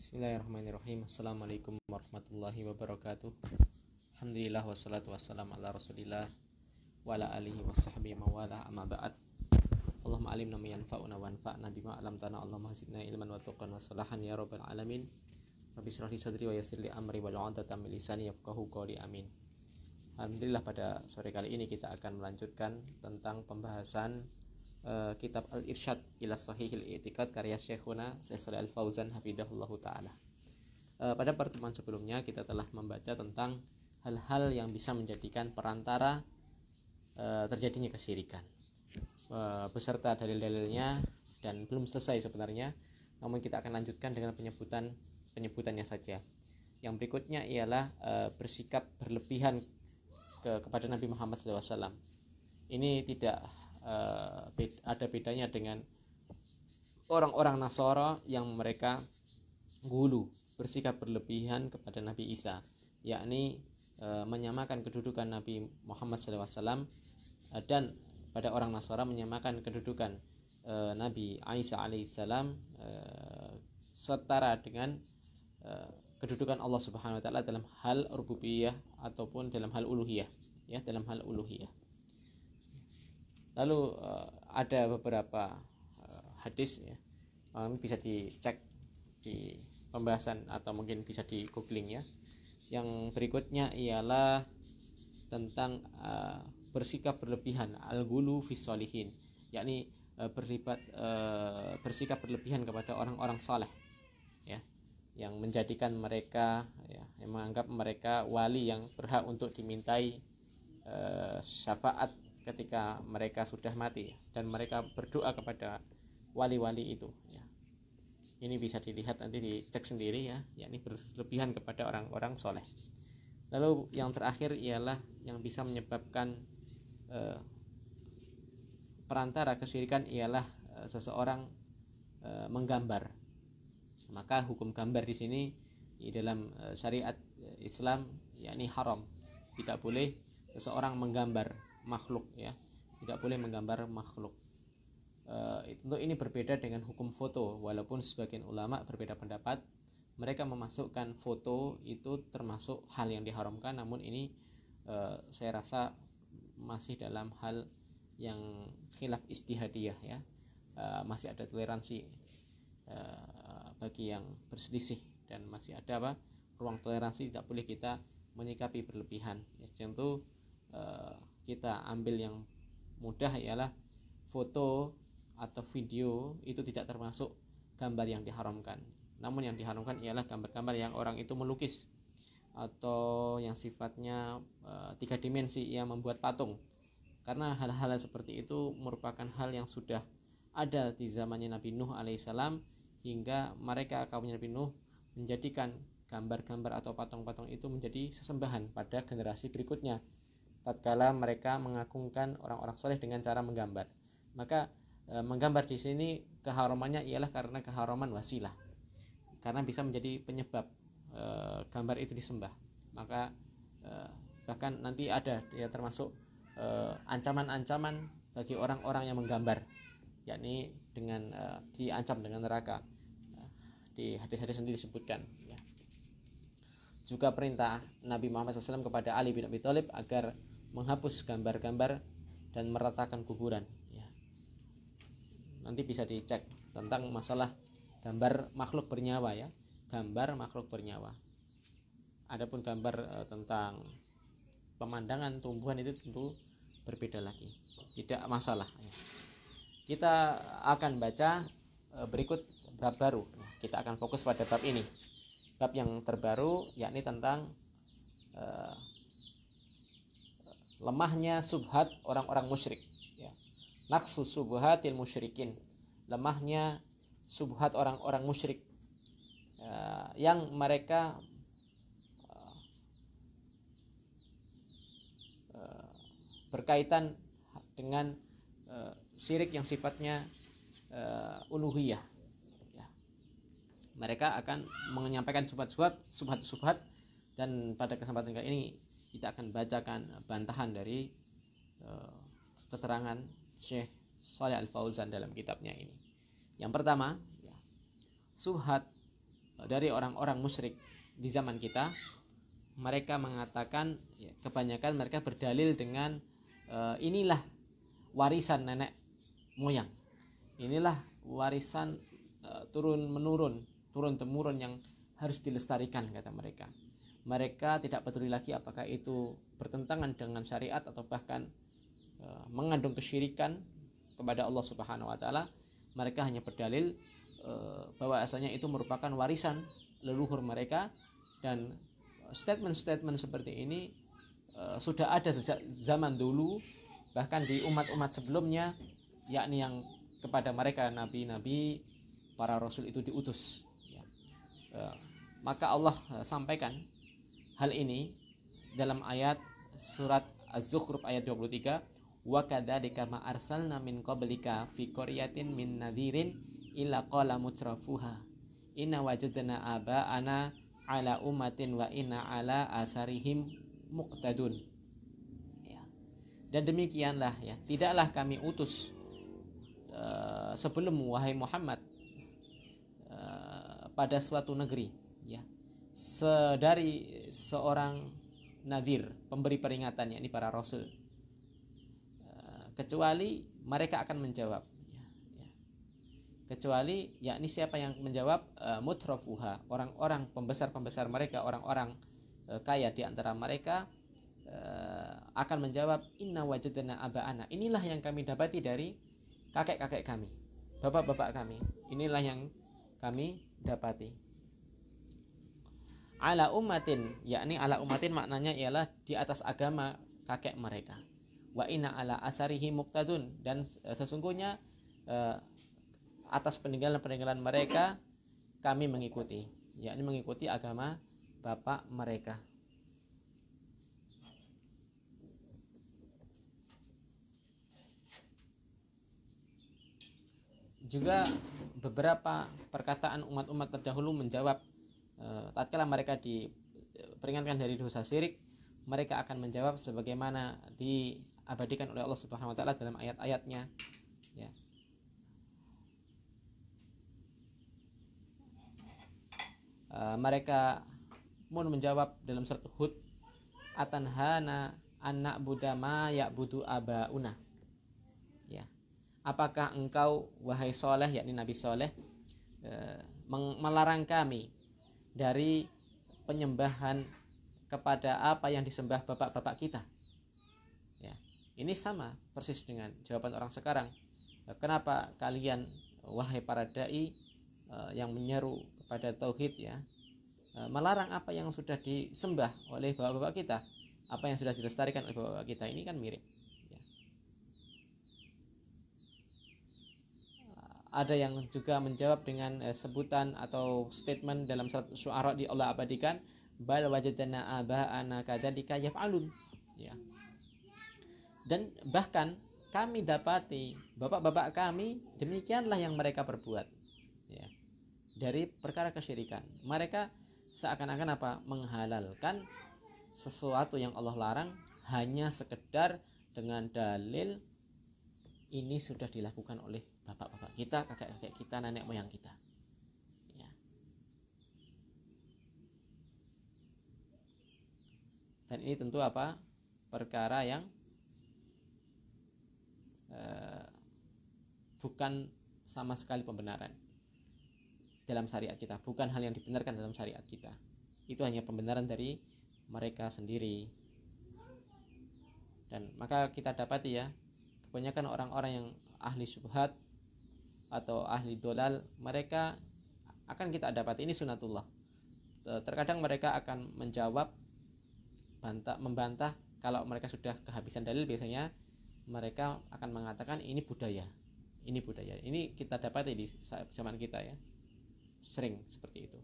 Bismillahirrahmanirrahim. Assalamualaikum warahmatullahi wabarakatuh. Alhamdulillah wassalatu wassalamu ala rasulillah wa ala alihi wa sahbihi mawala amma ba'd. Allahumma alimna ma yanfa'una wanfa'na bima 'allamtana. Allahumma zidna ilman wa tuqan wa salahan ya rabbal alamin. Rabbi shrah li sadri wa yassir li amri wa 'uqdatam min lisani yafqahu qawli. Amin. Alhamdulillah, pada sore kali ini kita akan melanjutkan tentang pembahasan kitab Al-Irsyad ila Shahihil I'tiqad karya Syekhuna Syekh Shalih Al-Fauzan hafizahullahu taala. Pada pertemuan sebelumnya kita telah membaca tentang hal-hal yang bisa menjadikan perantara terjadinya kesyirikan, beserta dalil-dalilnya, dan belum selesai sebenarnya, namun kita akan lanjutkan dengan penyebutannya saja. Yang berikutnya ialah bersikap berlebihan kepada Nabi Muhammad SAW. Ini tidak ada bedanya dengan orang-orang Nasara yang mereka gulu, bersikap berlebihan kepada Nabi Isa, yakni menyamakan kedudukan Nabi Muhammad SAW, dan pada orang Nasara menyamakan kedudukan Nabi Isa alaihissalam setara dengan kedudukan Allah Subhanahu wa taala dalam hal rububiyah ataupun dalam hal uluhiyah, ya, dalam hal uluhiyah. Lalu ada beberapa hadis, ya, bisa dicek di pembahasan atau mungkin bisa di googling, ya. Yang berikutnya ialah tentang bersikap berlebihan, al-ghulu fis sholihin, yakni bersikap berlebihan kepada orang-orang saleh, ya, yang menjadikan mereka, ya, yang menganggap mereka wali yang berhak untuk dimintai syafaat ketika mereka sudah mati, dan mereka berdoa kepada wali-wali itu, ya. Ini bisa dilihat, nanti dicek sendiri, ya, yakni berlebihan kepada orang-orang soleh. Lalu yang terakhir ialah yang bisa menyebabkan perantara kesyirikan ialah seseorang menggambar. Maka hukum gambar di sini di dalam syariat Islam yakni haram. Tidak boleh seseorang menggambar makhluk, ya, tidak boleh menggambar makhluk. Tentu ini berbeda dengan hukum foto, walaupun sebagian ulama berbeda pendapat. Mereka memasukkan foto itu termasuk hal yang diharamkan, namun ini saya rasa masih dalam hal yang khilaf ijtihadiyah, ya. Masih ada toleransi bagi yang berselisih, dan masih ada ruang toleransi, tidak boleh kita menyikapi berlebihan, ya. Contoh kita ambil yang mudah ialah foto atau video itu tidak termasuk gambar yang diharamkan. Namun yang diharamkan ialah gambar-gambar yang orang itu melukis atau yang sifatnya 3 dimensi, yang membuat patung. Karena hal-hal seperti itu merupakan hal yang sudah ada di zamannya Nabi Nuh alaihissalam, hingga mereka kaum Nabi Nuh menjadikan gambar-gambar atau patung-patung itu menjadi sesembahan pada generasi berikutnya, tatkala mereka mengagungkan orang-orang soleh dengan cara menggambar. Maka menggambar di sini keharamannya ialah karena keharaman wasilah, karena bisa menjadi penyebab gambar itu disembah. Maka bahkan nanti ada, ya, termasuk ancaman-ancaman bagi orang-orang yang menggambar, yakni dengan diancam dengan neraka. Di hadis-hadis sendiri disebutkan, ya. Juga perintah Nabi Muhammad SAW kepada Ali bin Abi Thalib agar menghapus gambar-gambar dan meratakan kuburan, ya. Nanti bisa dicek tentang masalah gambar makhluk bernyawa, ya, gambar makhluk bernyawa. Adapun gambar tentang pemandangan tumbuhan itu tentu berbeda lagi, tidak masalah, ya. Kita akan baca berikut bab baru. Kita akan fokus pada bab ini, bab yang terbaru, yakni tentang lemahnya subhat orang-orang musyrik, ya. Naqsu subhatil musyrikin, lemahnya subhat orang-orang musyrik, yang mereka berkaitan dengan syirik yang sifatnya uluhiyah, ya. Mereka akan menyampaikan subhat, dan pada kesempatan kali ini kita akan bacakan bantahan dari keterangan Syekh Shalih Al-Fauzan dalam kitabnya ini. Yang pertama, ya, subhat dari orang-orang musyrik di zaman kita, mereka mengatakan, ya, kebanyakan mereka berdalil dengan inilah warisan nenek moyang, inilah warisan turun temurun yang harus dilestarikan, kata mereka. Mereka tidak peduli lagi apakah itu bertentangan dengan syariat atau bahkan mengandung kesyirikan kepada Allah Subhanahu wa taala. Mereka hanya berdalil bahwa asalnya itu merupakan warisan leluhur mereka, dan statement-statement seperti ini sudah ada sejak zaman dulu, bahkan di umat-umat sebelumnya, yakni yang kepada mereka nabi-nabi, para rasul itu diutus, ya. Maka Allah sampaikan hal ini dalam ayat surat Az-Zukhruf ayat 23, wa kadzalika ma arsalna min qablika fi qaryatin min nadhirin illa qala mutrafuha inna wajadna aba'ana ala ummatin wa inna ala asarihim muqtadun, ya. Dan demikianlah, ya, tidaklah kami utus sebelum wahai Muhammad pada suatu negeri, ya, dari seorang nadhir, pemberi peringatan, yakni para rasul, kecuali mereka akan menjawab, kecuali yakni siapa yang menjawab, mutrafuha, orang-orang pembesar mereka, orang-orang kaya di antara mereka, akan menjawab, inna wajadna aba'ana, inilah yang kami dapati dari kakek-kakek kami, bapak-bapak kami, inilah yang kami dapati. Ala ummatin, yakni ala ummatin maknanya ialah di atas agama kakek mereka. Wa inna ala asarihi muqtadun, dan sesungguhnya atas peninggalan-peninggalan mereka kami mengikuti, yakni mengikuti agama bapak mereka. Juga beberapa perkataan umat-umat terdahulu menjawab, tatkala mereka diperingatkan dari dosa syirik, mereka akan menjawab sebagaimana diabadikan oleh Allah Subhanahu wa taala dalam ayat-ayatnya, ya. Mereka pun menjawab dalam surat Hud, atanhana anak buddha ma ya'budu abauna, ya. Apakah engkau wahai Soleh, yakni Nabi Soleh, melarang kami dari penyembahan kepada apa yang disembah bapak-bapak kita, ya. Ini sama persis dengan jawaban orang sekarang. Kenapa kalian wahai para dai yang menyeru kepada tauhid, ya, melarang apa yang sudah disembah oleh bapak-bapak kita, apa yang sudah dilestarikan oleh bapak-bapak kita? Ini kan mirip, ya. Ada yang juga menjawab dengan sebutan atau statement dalam surat Syu'ara di Allah abadikan, bal wajadna aba'ana kadzalika yaf'alun, ya. Dan bahkan kami dapati bapak-bapak kami demikianlah yang mereka perbuat, ya, dari perkara kesyirikan. Mereka seakan-akan apa? Menghalalkan sesuatu yang Allah larang hanya sekedar dengan dalil ini sudah dilakukan oleh bapak-bapak kita, kakek-kakek kita, nenek moyang kita, ya. Dan ini tentu apa? Perkara yang bukan sama sekali pembenaran dalam syariat kita, bukan hal yang dibenarkan dalam syariat kita. Itu hanya pembenaran dari mereka sendiri. Dan maka kita dapati, ya, kebanyakan orang-orang yang ahli syubhat atau ahli dolal, mereka akan kita dapati ini sunatullah. Terkadang mereka akan menjawab, membantah. Kalau mereka sudah kehabisan dalil, biasanya mereka akan mengatakan ini budaya. Ini kita dapati di zaman kita, ya, sering seperti itu.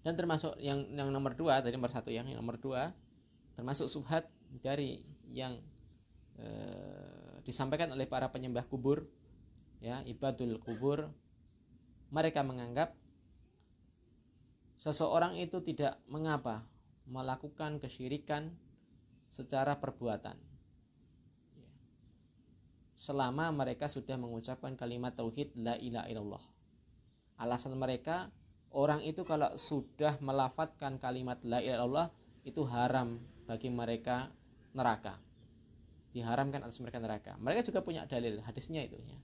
Dan termasuk yang nomor 2 tadi, nomor 1 yang nomor 2 termasuk subhat dari yang disampaikan oleh para penyembah kubur, ya, ibadul kubur. Mereka menganggap seseorang itu tidak mengapa melakukan kesyirikan secara perbuatan, selama mereka sudah mengucapkan kalimat tauhid la ilaha illallah. Alasan mereka, orang itu kalau sudah melafadzkan kalimat la ilaha illallah itu haram bagi mereka neraka, diharamkan atas mereka neraka. Mereka juga punya dalil hadisnya itu ya.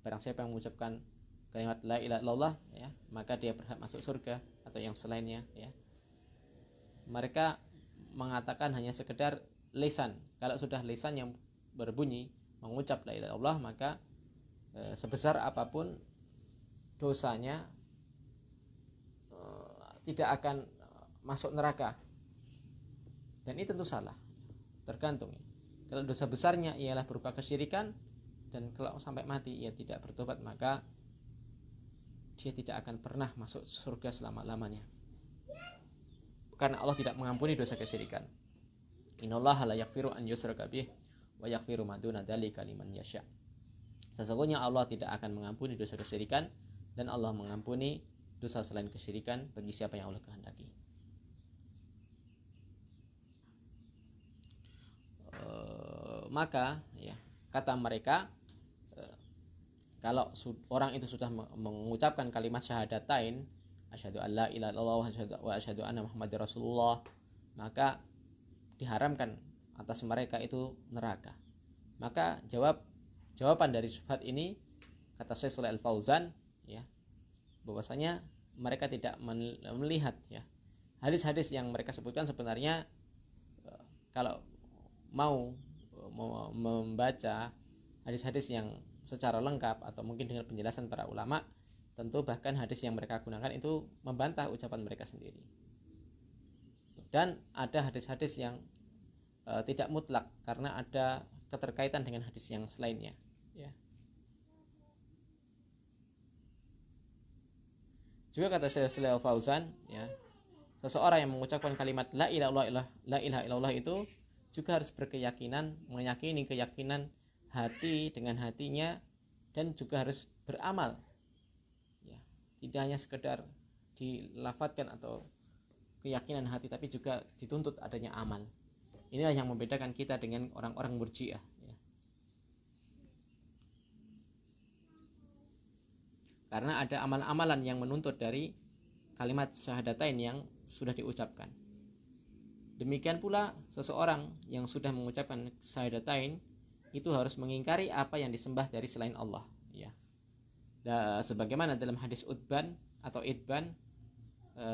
Barang siapa yang mengucapkan kalimat la ilaha illallah ya, maka dia berhak masuk surga, atau yang selainnya ya. Mereka mengatakan hanya sekedar lisan. Kalau sudah lisan yang berbunyi mengucap la ilaha illallah, maka sebesar apapun dosanya tidak akan masuk neraka. Dan ini tentu salah, tergantung. Kalau dosa besarnya ialah berupa kesyirikan, dan kalau sampai mati ia tidak bertobat, maka dia tidak akan pernah masuk surga selama-lamanya, karena Allah tidak mengampuni dosa kesyirikan. Innallaha la yaghfiru an yushraka bih wa yaghfiru ma duna dzalika liman yasha. Sesungguhnya Allah tidak akan mengampuni dosa kesyirikan, dan Allah mengampuni dosa selain kesyirikan bagi siapa yang Allah kehendaki. Maka ya, kata mereka, kalau orang itu sudah mengucapkan kalimat syahadatain, asyhadu an la ilaha illallah wa asyhadu anna muhammadar rasulullah, maka diharamkan atas mereka itu neraka. Maka jawaban dari syubhat ini, kata Syekh Shalih Al Fauzan ya, bahwasanya mereka tidak melihat ya hadis-hadis yang mereka sebutkan. Sebenarnya kalau mau membaca hadis-hadis yang secara lengkap atau mungkin dengan penjelasan para ulama, tentu bahkan hadis yang mereka gunakan itu membantah ucapan mereka sendiri. Dan ada hadis-hadis yang tidak mutlak, karena ada keterkaitan dengan hadis yang selainnya ya. Juga kata Syekh Shalih Al Fauzan ya, seseorang yang mengucapkan kalimat la ilaha illallah itu juga harus berkeyakinan, meyakini keyakinan hati dengan hatinya, dan juga harus beramal ya. Tidak hanya sekedar dilafadzkan atau keyakinan hati, tapi juga dituntut adanya amal. Inilah yang membedakan kita dengan orang-orang murji'ah ya. Karena ada amal-amalan yang menuntut dari kalimat syahadatain yang sudah diucapkan. Demikian pula seseorang yang sudah mengucapkan syahadatain itu harus mengingkari apa yang disembah dari selain Allah ya. Sebagaimana dalam hadis Utban atau Idban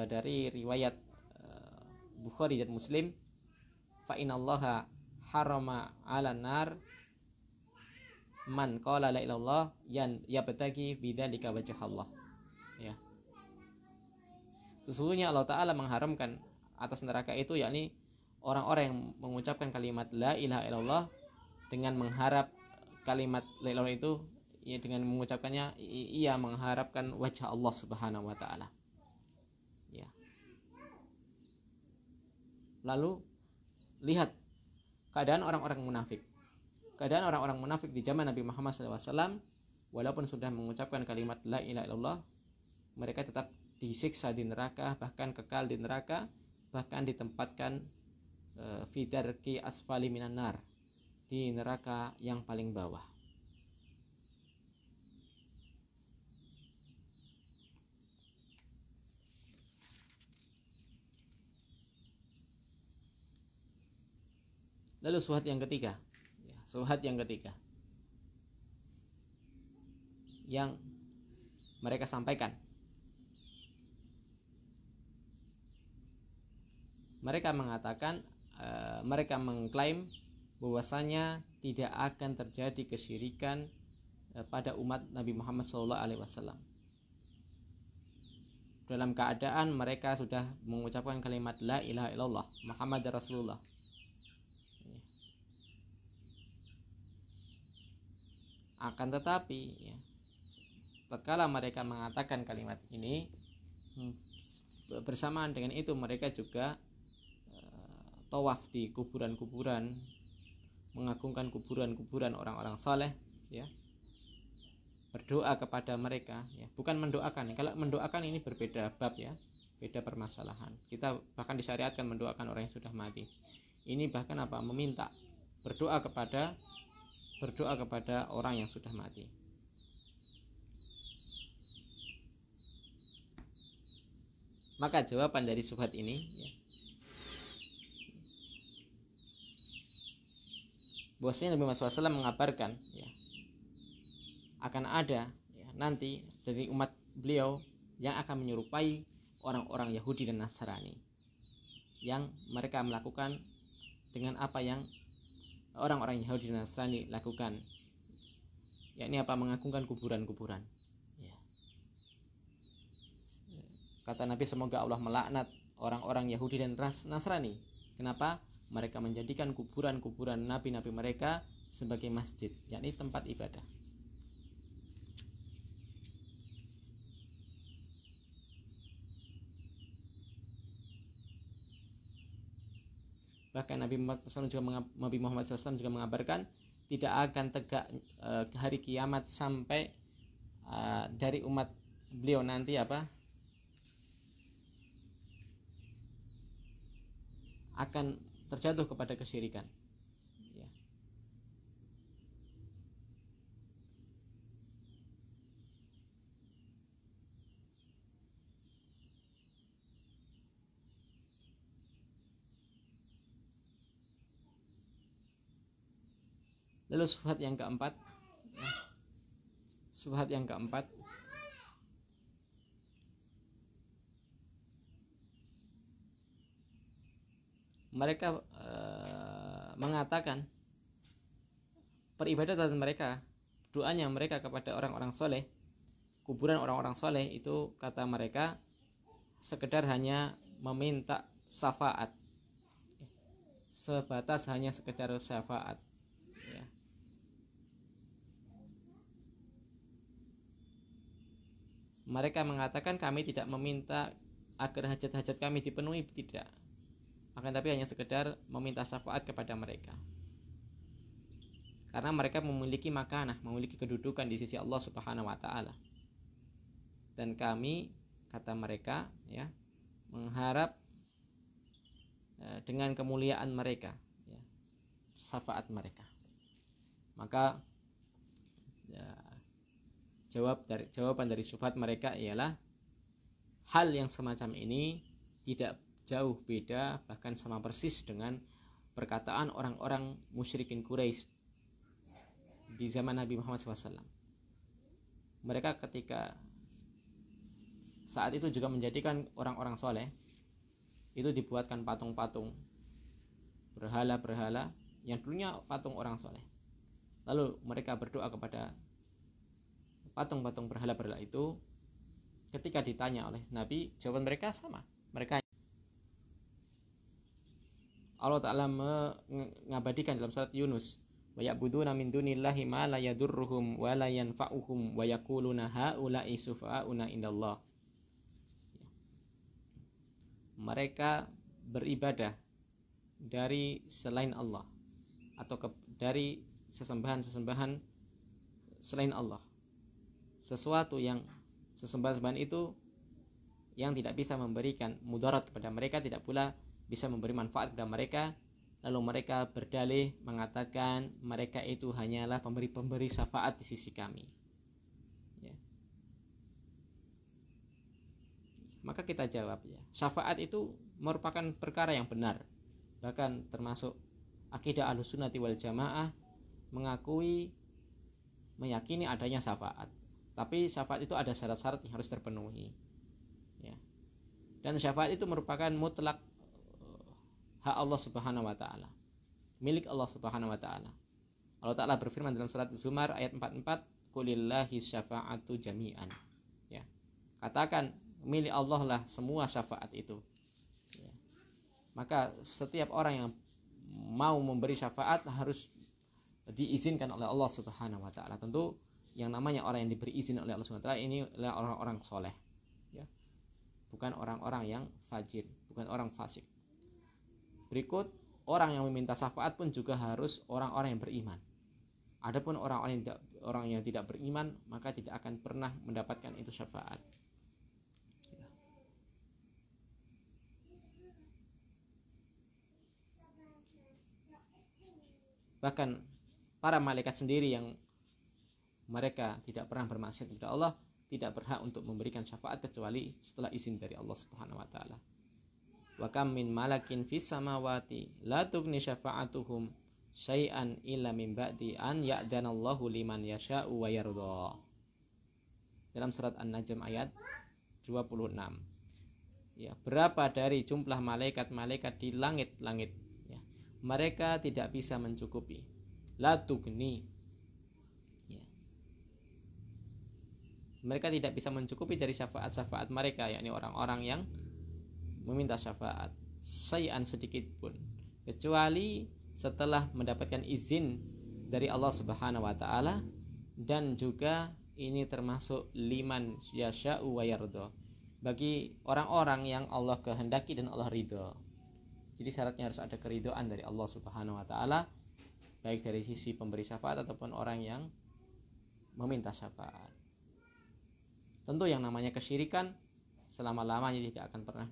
dari riwayat Bukhari dan Muslim, fa inallaha harama 'alan nar man qala la ilallah yan yabtagi bidzalika wajh Allah ya. Sesungguhnya Allah Ta'ala mengharamkan atas neraka itu, yakni orang-orang yang mengucapkan kalimat la ilaha illallah dengan mengharap kalimat la ilaha itu ya, dengan mengucapkannya ia mengharapkan wajah Allah Subhanahu wa taala ya. Lalu lihat keadaan orang-orang munafik. Keadaan orang-orang munafik di zaman Nabi Muhammad SAW, walaupun sudah mengucapkan kalimat la ilaha illallah, mereka tetap disiksa di neraka, bahkan kekal di neraka, bahkan ditempatkan fi darki asfali minan nar, di neraka yang paling bawah. Lalu syubhat yang ketiga ya, syubhat yang ketiga yang mereka sampaikan, mereka mengatakan, mereka mengklaim bahwasanya tidak akan terjadi kesyirikan pada umat Nabi Muhammad SAW dalam keadaan mereka sudah mengucapkan kalimat la ilaha illallah Muhammad Rasulullah. Akan tetapi ya, tatkala mereka mengatakan kalimat ini, bersamaan dengan itu mereka juga tawaf di kuburan-kuburan, mengagungkan kuburan-kuburan orang-orang saleh ya, berdoa kepada mereka ya, bukan mendoakan. Kalau mendoakan ini berbeda bab ya. beda permasalahan. Kita bahkan disyariatkan mendoakan orang yang sudah mati. Ini bahkan apa? Meminta berdoa kepada orang yang sudah mati. Maka jawaban dari syubhat ini ya, bahwasanya Nabi Muhammad SAW mengabarkan ya, akan ada ya, nanti dari umat beliau yang akan menyerupai orang-orang Yahudi dan Nasrani, yang mereka melakukan dengan apa yang orang-orang Yahudi dan Nasrani lakukan, yakni apa? Mengagungkan kuburan-kuburan ya. Kata Nabi, semoga Allah melaknat orang-orang Yahudi dan Nasrani. Kenapa? Mereka menjadikan kuburan-kuburan nabi-nabi mereka sebagai masjid, yakni tempat ibadah. Bahkan Nabi Muhammad SAW juga mengabarkan tidak akan tegak hari kiamat sampai dari umat beliau nanti apa? Akan terjatuh kepada kesyirikan ya. Lalu syubhat yang keempat mereka mengatakan peribadatan mereka, doanya mereka kepada orang-orang soleh, kuburan orang-orang soleh itu kata mereka sekedar hanya meminta syafaat, sebatas hanya sekedar syafaat ya. Mereka mengatakan kami tidak meminta agar hajat-hajat kami dipenuhi, tidak, akan tapi hanya sekedar meminta syafaat kepada mereka, karena mereka memiliki makanah, memiliki kedudukan di sisi Allah Subhanahu wa taala. Dan kami, kata mereka ya, mengharap dengan kemuliaan mereka ya, syafaat mereka. Maka ya, jawaban dari syubhat mereka ialah hal yang semacam ini tidak jauh beda, bahkan sama persis dengan perkataan orang-orang musyrikin Quraisy di zaman Nabi Muhammad SAW. Mereka ketika saat itu juga menjadikan orang-orang soleh itu dibuatkan patung-patung, berhala-berhala yang dulunya patung orang soleh. Lalu mereka berdoa kepada patung-patung berhala-berhala itu. Ketika ditanya oleh Nabi, jawaban mereka sama. Mereka Allah Ta'ala mengabadikan dalam surat Yunus, wa ya'buduna min dunillahi ma la yadurruhum wa la yanfa'uhum wa yaquluna haula'i syufa'auna indallah. Mereka beribadah dari selain Allah atau dari sesembahan-sesembahan selain Allah, sesuatu yang sesembahan itu yang tidak bisa memberikan mudarat kepada mereka, tidak pula bisa memberi manfaat kepada mereka. Lalu mereka berdalih mengatakan mereka itu hanyalah pemberi syafaat di sisi kami ya. Maka kita jawab ya, syafaat itu merupakan perkara yang benar. Bahkan termasuk akidah Ahlussunnati wal Jamaah meyakini adanya syafaat. Tapi syafaat itu ada syarat-syarat yang harus terpenuhi ya. Dan syafaat itu merupakan mutlak hak Allah Subhanahu wa taala, milik Allah Subhanahu wa taala. Allah Taala berfirman dalam surat Zumar ayat 44, "Qulillahi syafa'atu jami'an." Ya. Katakan milik Allah lah semua syafaat itu. Ya. Maka setiap orang yang mau memberi syafaat harus diizinkan oleh Allah Subhanahu wa taala. Tentu yang namanya orang yang diberi izin oleh Allah Subhanahu wa taala ini adalah orang-orang soleh ya. Bukan orang-orang yang fajir, bukan orang fasik. Berikut, orang yang meminta syafaat pun juga harus orang-orang yang beriman. Adapun orang yang tidak beriman, maka tidak akan pernah mendapatkan itu syafaat. Bahkan para malaikat sendiri yang mereka tidak pernah bermaksiat kepada Allah tidak berhak untuk memberikan syafaat kecuali setelah izin dari Allah Subhanahu wa taala. Wa kam min malakin fis samawati la tughni syafa'atuhum syai'an illa min ba'di an ya'danallahu liman yasha'u wa yarda. Dalam surat An-Najm ayat 26. Ya, berapa dari jumlah malaikat-malaikat di langit-langit, ya, mereka tidak bisa mencukupi. La tughni, ya, mereka tidak bisa mencukupi dari syafaat-syafaat mereka, yakni orang-orang yang meminta syafaat syai'an sedikit pun, kecuali setelah mendapatkan izin dari Allah Subhanahu wa taala, dan juga ini termasuk liman yasha'u wa yarda, bagi orang-orang yang Allah kehendaki dan Allah ridho. Jadi syaratnya harus ada keridhaan dari Allah Subhanahu wa taala, baik dari sisi pemberi syafaat ataupun orang yang meminta syafaat. Tentu yang namanya kesyirikan selama-lamanya tidak akan pernah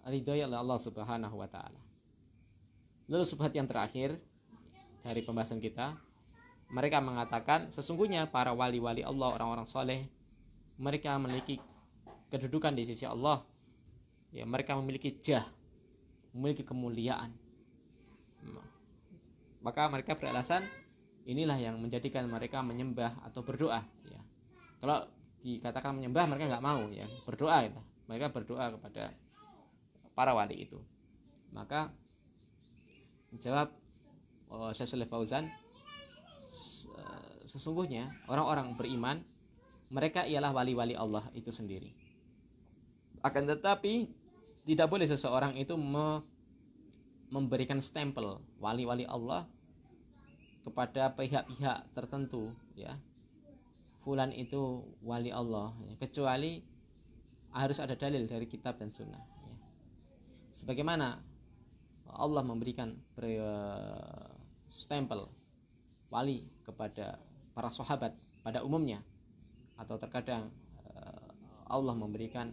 diridhoi oleh Allah Subhanahu wa taala. Lalu subhat yang terakhir dari pembahasan kita, mereka mengatakan sesungguhnya para wali-wali Allah, orang-orang soleh, mereka memiliki kedudukan di sisi Allah, ya, mereka memiliki jah, memiliki kemuliaan. Maka mereka beralasan inilah yang menjadikan mereka menyembah atau berdoa, ya. Kalau dikatakan menyembah mereka nggak mau, ya, berdoa, ya. Mereka berdoa kepada para wali itu. Maka jawab Syekh Shalih Fauzan, sesungguhnya orang-orang beriman mereka ialah wali-wali Allah itu sendiri. Akan tetapi tidak boleh seseorang itu memberikan stempel wali-wali Allah kepada pihak-pihak tertentu, ya, fulan itu wali Allah, ya, kecuali harus ada dalil dari kitab dan sunnah, ya. Sebagaimana Allah memberikan stempel wali kepada para sahabat pada umumnya, atau terkadang Allah memberikan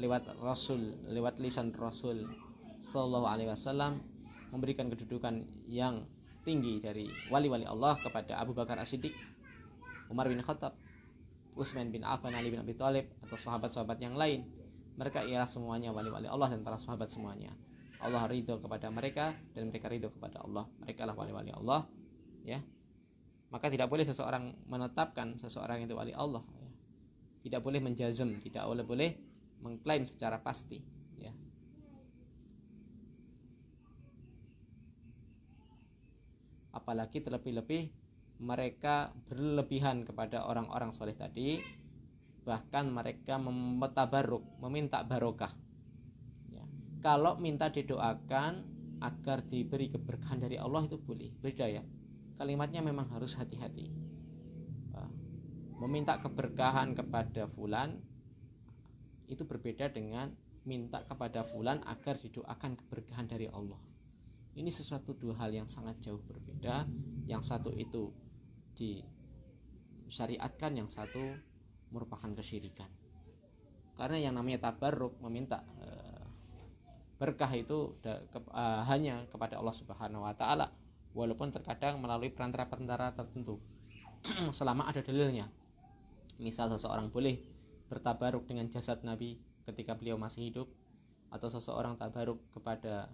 lewat Rasul, lewat lisan Rasul Sallallahu Alaihi Wasallam, memberikan kedudukan yang tinggi dari wali-wali Allah kepada Abu Bakar As-Siddiq, Umar bin Khattab, Utsman bin Affan, Ali bin Abi Thalib, atau sahabat-sahabat yang lain. Mereka ialah semuanya wali-wali Allah dan para sahabat semuanya. Allah ridho kepada mereka dan mereka ridho kepada Allah. Mereka adalah wali-wali Allah, ya. Maka tidak boleh seseorang menetapkan seseorang itu wali Allah, ya. Tidak boleh menjazm, tidak boleh mengklaim secara pasti, ya. Apalagi terlebih-lebih mereka berlebihan kepada orang-orang soleh tadi, bahkan mereka memetabaruk, meminta barokah, ya. Kalau minta didoakan agar diberi keberkahan dari Allah itu boleh, beda, ya. Kalimatnya memang harus hati-hati. Meminta keberkahan kepada fulan itu berbeda dengan minta kepada fulan agar didoakan keberkahan dari Allah. Ini sesuatu dua hal yang sangat jauh berbeda. Yang satu itu disyariatkan, yang satu merupakan kesyirikan. Karena yang namanya tabarruk, meminta berkah itu hanya kepada Allah Subhanahu wa taala, walaupun terkadang melalui perantara-perantara tertentu selama ada dalilnya. Misal seseorang boleh bertabaruk dengan jasad Nabi ketika beliau masih hidup, atau seseorang tabaruk kepada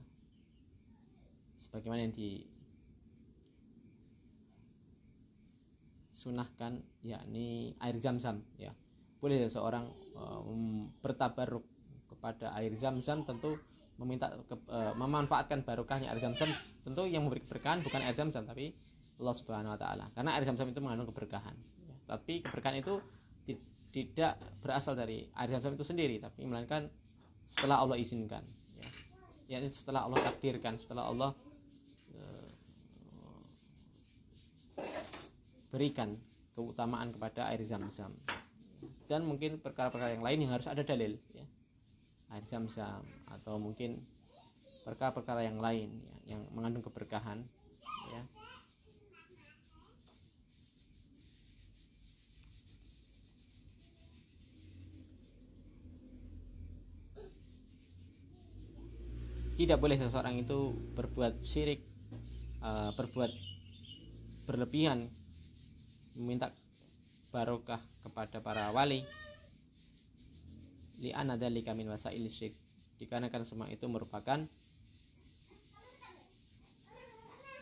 sebagaimana yang disunahkan, yakni air Zam-Zam, ya. Boleh seseorang bertabaruk kepada air Zam-Zam, tentu memanfaatkan barokahnya air Zam-Zam. Tentu yang memberi keberkahan bukan air Zam-Zam tapi Allah Subhanahu wa taala, karena air Zam-Zam itu mengandung keberkahan, ya. Tapi keberkahan itu tidak berasal dari air Zam-Zam itu sendiri, tapi melainkan setelah Allah izinkan, ya, setelah Allah takdirkan, setelah Allah berikan keutamaan kepada air Zam-Zam. Dan mungkin perkara-perkara yang lain yang harus ada dalil, ya. Air Zam-Zam atau mungkin perkara-perkara yang lain, ya, yang mengandung keberkahan, ya. tidak boleh seseorang itu berbuat syirik, berbuat berlebihan, meminta barokah kepada para wali, li'anna dzalika min wasail syirik, dikarenakan semua itu merupakan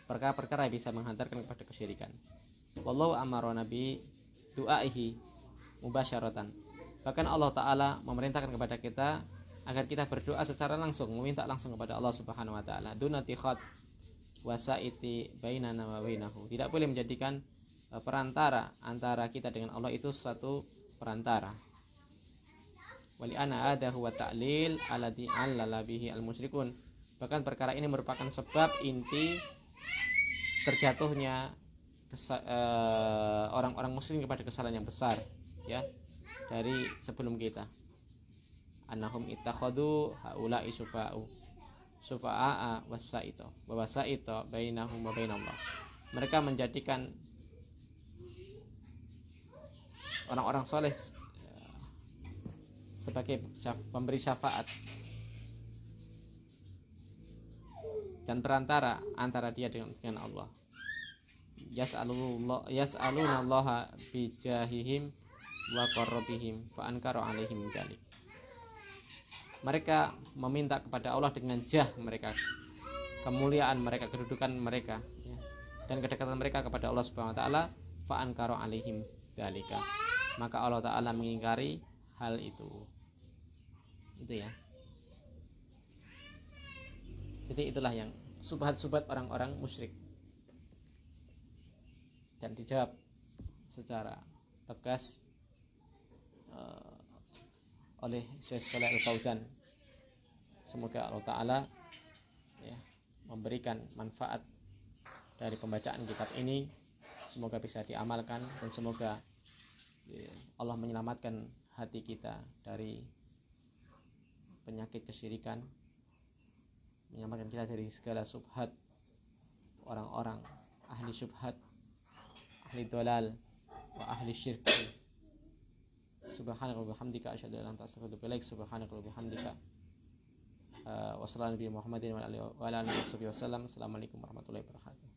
perkara-perkara yang bisa menghantarkan kepada kesyirikan. Wallahu amara nabi du'aihi mubasyaratan. Bahkan Allah Ta'ala memerintahkan kepada kita agar kita berdoa secara langsung, meminta langsung kepada Allah Subhanahu wa Ta'ala. Dunati khat wasaiti bainana wa bainahu. Tidak boleh menjadikan perantara antara kita dengan Allah itu suatu perantara. Wali ana adahu wa ta'lil alladhi allala bihi al-musyrikun. Bahkan perkara ini merupakan sebab inti terjatuhnya orang-orang muslim kepada kesalahan yang besar, ya, dari sebelum kita. Annahum ittakhadhu haula'i syufa'a wasaito wa wasaito bainahum wa bainallah. Mereka menjadikan orang-orang soleh sebagai pemberi syafaat dan perantara antara dia dengan Allah. Yas'alunallaha bijahihim wa qarrabihim fa ankaru alaihim dzalik. Mereka meminta kepada Allah dengan jah mereka, kemuliaan mereka, kedudukan mereka, ya, dan kedekatan mereka kepada Allah Subhanahu wa taala, fa ankaru alaihim dzalika. Maka Allah Ta'ala mengingkari hal itu. Itu ya. Jadi itulah yang subhat-subhat orang-orang musyrik. Dan dijawab secara tegas oleh Syekh Shalih Al-Fauzan. Semoga Allah Ta'ala, ya, memberikan manfaat dari pembacaan kitab ini. Semoga bisa diamalkan dan semoga, ya, Allah menyelamatkan hati kita dari penyakit kesyirikan, menyelamatkan kita dari segala subhat orang-orang ahli subhat, ahli dolal, wa ahli syirk. Subhanaka wa bihamdika asyhadu an la ilaha illa anta astaghfiruka wa atubu ilaik. Subhanaka wa bihamdika wa sallallahu alaihi Muhammadin wa ala alihi wasallam. Assalamualaikum warahmatullahi wabarakatuh.